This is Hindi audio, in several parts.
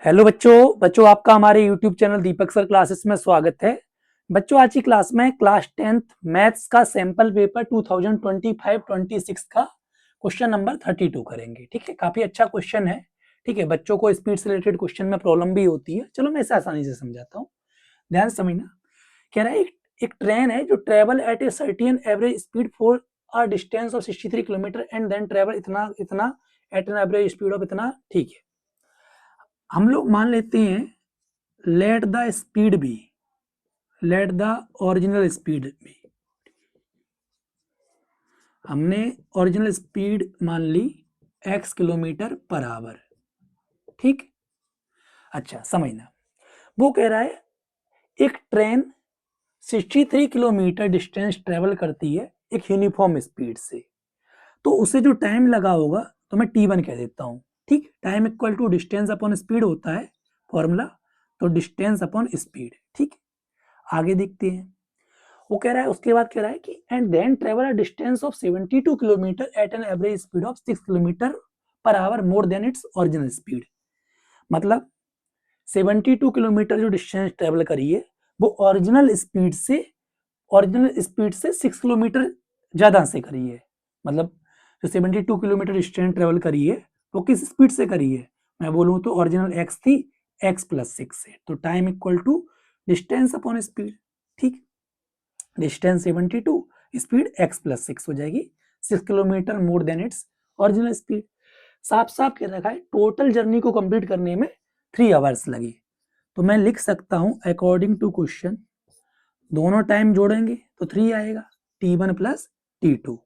हेलो बच्चों आपका हमारे यूट्यूब चैनल दीपक सर क्लासेस में स्वागत है। बच्चों आज की क्लास में क्लास 10th मैथ्स का सैंपल पेपर 2025-26 का क्वेश्चन नंबर 32 करेंगे। ठीक है, काफी अच्छा क्वेश्चन है। ठीक है, बच्चों को स्पीड से रिलेटेड क्वेश्चन में प्रॉब्लम भी होती है। चलो मैं इसे आसानी से समझाता हूँ, ध्यान से समझना। कह रहा है एक ट्रेन है जो travel at a certain average speed for a distance of 63 kilometre and then travel इतना इतना at an average speed of इतना। ठीक है, हम लोग मान लेते हैं let the speed be, let the original speed be. हमने ओरिजिनल स्पीड मान ली x किलोमीटर पर आवर। ठीक, अच्छा समझना। वो कह रहा है एक ट्रेन 63 किलोमीटर डिस्टेंस ट्रेवल करती है एक यूनिफॉर्म स्पीड से, तो उसे जो टाइम लगा होगा तो मैं t1 कह देता हूं। ठीक, time equal to distance upon speed होता है फॉर्मूला, तो डिस्टेंस अपॉन स्पीड। ठीक, आगे देखते हैं। वो कह रहा है, उसके बाद कह रहा है कि and then travel a distance of 72 kilometre at an average speed of 6 kilometre per hour more than its original speed. मतलब 72 किलोमीटर जो डिस्टेंस ट्रेवल करी है वो ओरिजिनल स्पीड से 6 किलोमीटर ज्यादा से करी है। मतलब जो 72 किलोमीटर डिस्टेंस ट्रेवल करी है वो किस स्पीड से करी है, मैं बोलूं तो ओरिजिनल एक्स थी, एक्स प्लस 6 से, तो time equal to distance upon speed. ठीक, डिस्टेंस 72, स्पीड x प्लस 6 हो जाएगी, 6 kilometre more than its original speed. साफ साफ कह रखा है टोटल जर्नी को कंप्लीट करने में 3 आवर्स लगी। तो मैं लिख सकता हूं अकॉर्डिंग टू क्वेश्चन, दोनों टाइम जोड़ेंगे तो 3 आएगा, t1 प्लस t2।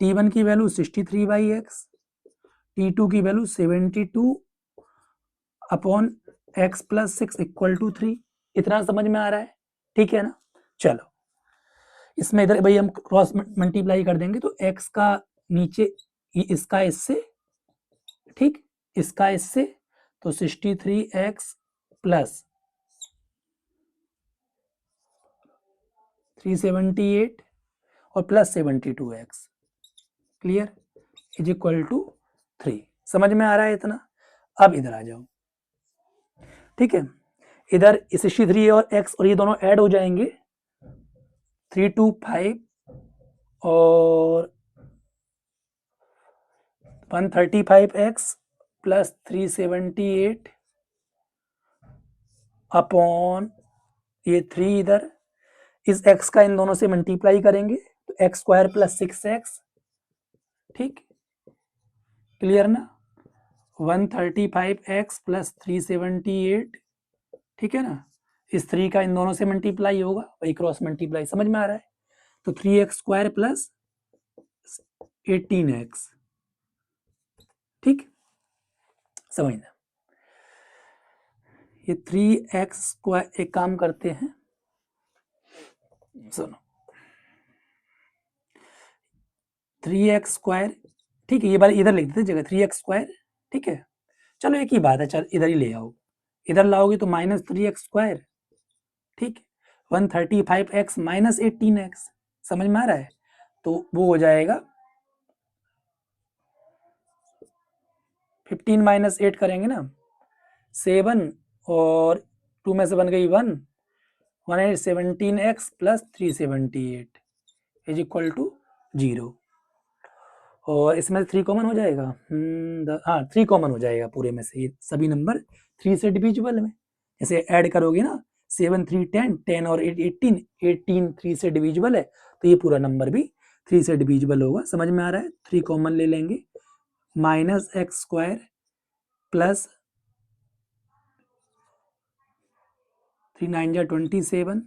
t1 की वैल्यू 63/x, t2 की value 72 upon x plus 6 equal to 3। इतना समझ में आ रहा है? ठीक है ना। चलो इसमें इधर भाई हम क्रॉस मल्टीप्लाई कर देंगे तो x का नीचे इसका इससे, ठीक, इसका इससे, तो 63x प्लस 378 और plus 72x, clear, is equal to 3। समझ में आ रहा है इतना? अब इधर आ जाओ। ठीक है, इधर 63 और x और ये दोनों ऐड हो जाएंगे, 325 और 135x प्लस 378 अपॉन ये 3 इधर, इस x का इन दोनों से मल्टीप्लाई करेंगे तो एक्स स्क्वायर प्लस 6x। ठीक, क्लियर ना। 135x प्लस 378, ठीक है ना। इस 3 का इन दोनों से मल्टीप्लाई होगा, वही क्रॉस मल्टीप्लाई, समझ में आ रहा है। तो 3x स्क्वायर प्लस 18x। ठीक, समझना। ये 3x स्क्वायर, एक काम करते हैं, सुनो, 3x स्क्वायर, ठीक है, ये बार इधर लिख देते जगह 3x स्क्वायर। ठीक है, चलो एक ही बात है, चल इधर ही ले आओ, इधर लाओगे तो माइनस 3x स्क्वायर, ठीक, 135x माइनस 18x, समझ में आ रहा है। तो वो हो जाएगा 15 माइनस 8 करेंगे ना, 7 और 2 में से बन गई 1, 117x plus 378 is equal to 0। और इसमें 3 कॉमन हो जाएगा, हाँ 3 कॉमन हो जाएगा पूरे में से, ये सभी नंबर 3 से डिविजिबल में, जैसे ऐड करोगे ना 7 3 10, 10 और 8 18, 18 3 से डिविजिबल है, तो ये पूरा नंबर भी 3 से डिविजिबल होगा। समझ में आ रहा है? 3 कॉमन ले लेंगे, माइनस एक्स स्क्वायर प्लस 3 9 जा 27,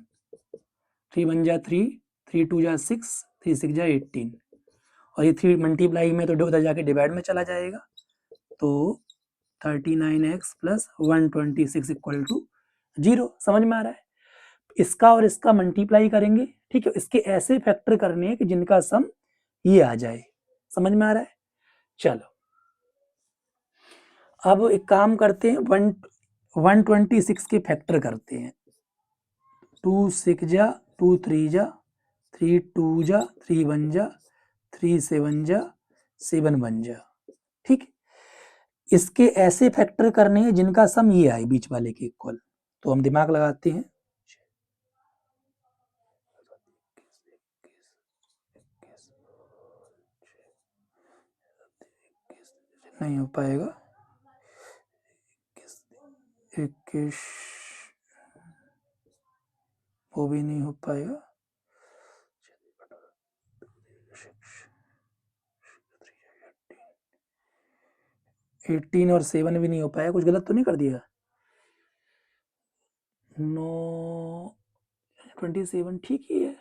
3 1 जा 3, 3 2 जा 6, 3 6 जा 18, और ये 3 मल्टीप्लाई में तो उधर जाके डिवाइड में चला जाएगा, तो 39x प्लस 126 इक्वल टू 0। समझ में आ रहा है? इसका और इसका मल्टीप्लाई करेंगे, ठीक है, इसके ऐसे फैक्टर करने हैं कि जिनका सम ये आ जाए। समझ में आ रहा है? चलो अब एक काम करते हैं, 126 के फैक्टर करते हैं। 2 6 जा 2 3 जा 3 2 जा 3 1 जा 3 7 जा 7 1 जा। ठीक, इसके ऐसे फैक्टर करने हैं जिनका सम ये आए बीच वाले के इक्वल। तो हम दिमाग लगाते हैं, नहीं हो पाएगा, 21 वो भी नहीं हो पाएगा, 18 और 7 भी नहीं हो पाएगा। कुछ गलत तो नहीं कर दिया? 9 27 ठीक ही है,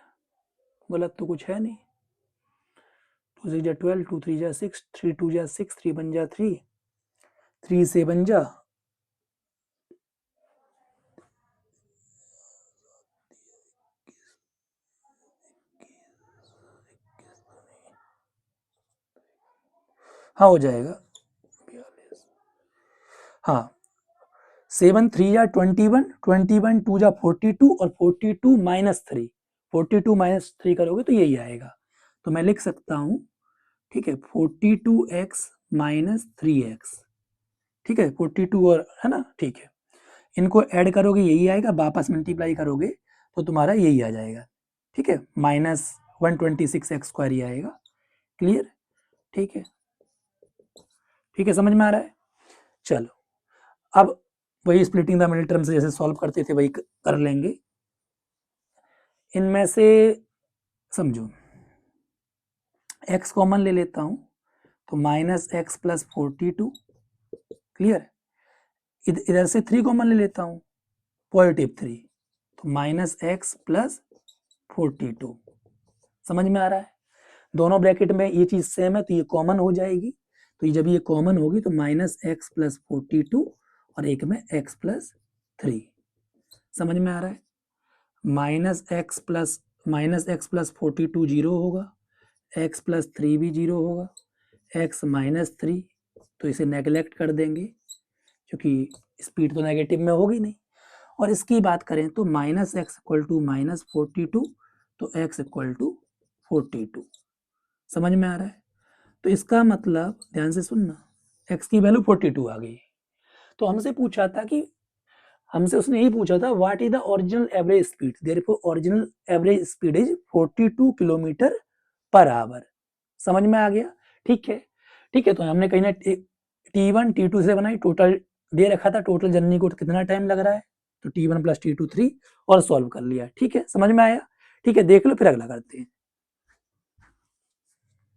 गलत तो कुछ है नहीं। 2 6 जा 12, 2 3 जा 6, 3 2 जा 6, 3 1 जा 3, 3 7 जा 'हाँ हो जाएगा 42, हाँ 7 3 जा 21, 21 2 जा 42 और 42 माइनस 3, 42 माइनस 3 करोगे तो यही आएगा। तो मैं लिख सकता हूँ, ठीक है, 42x माइनस 3x, ठीक है, 42 और है ना, ठीक है, इनको ऐड करोगे यही आएगा, वापस मल्टीप्लाई करोगे तो तुम्हारा यही आ जाएगा, ठीक है, माइनस 126x² ही आएगा। क्लियर? ठीक है, ठीक है, समझ में आ रहा है? चलो अब वही स्प्लिटिंग द मिडिल टर्म से जैसे सॉल्व करते थे वही कर लेंगे। इनमें से समझो x कॉमन ले लेता हूं तो माइनस एक्स प्लस 42, क्लियर? इधर से 3 कॉमन ले लेता हूं, पॉजिटिव 3, तो माइनस एक्स प्लस 42। समझ में आ रहा है? दोनों ब्रैकेट में ये चीज सेम है तो ये कॉमन हो जाएगी, तो ये जब ये कॉमन होगी तो माइनस एक्स प्लस 42 और एक में x प्लस 3। समझ में आ रहा है? माइनस एक्स प्लस 42 जीरो होगा, x प्लस 3 भी जीरो होगा, x माइनस 3 तो इसे नेगलेक्ट कर देंगे क्योंकि स्पीड तो नेगेटिव में होगी नहीं। और इसकी बात करें तो minus x equal to minus 42 तो x इक्वल टू 42। समझ में आ रहा है? तो इसका मतलब ध्यान से सुनना, x की वैल्यू 42 आ गई। तो हमसे पूछा था कि हमसे उसने यही पूछा था what is the original average speed, therefore original average speed is 42 kilometre per our. समझ में आ गया? ठीक है, ठीक है, तो हमने कहीं ना T1 T2 से बनाई, टोटल दे रखा था टोटल जर्नी को कितना टाइम लग रहा है, तो T1 प्लस T2 3 और सॉल्व कर लिया। ठीक है, समझ में आया? ठीक है, देख लो फिर अगला करते हैं।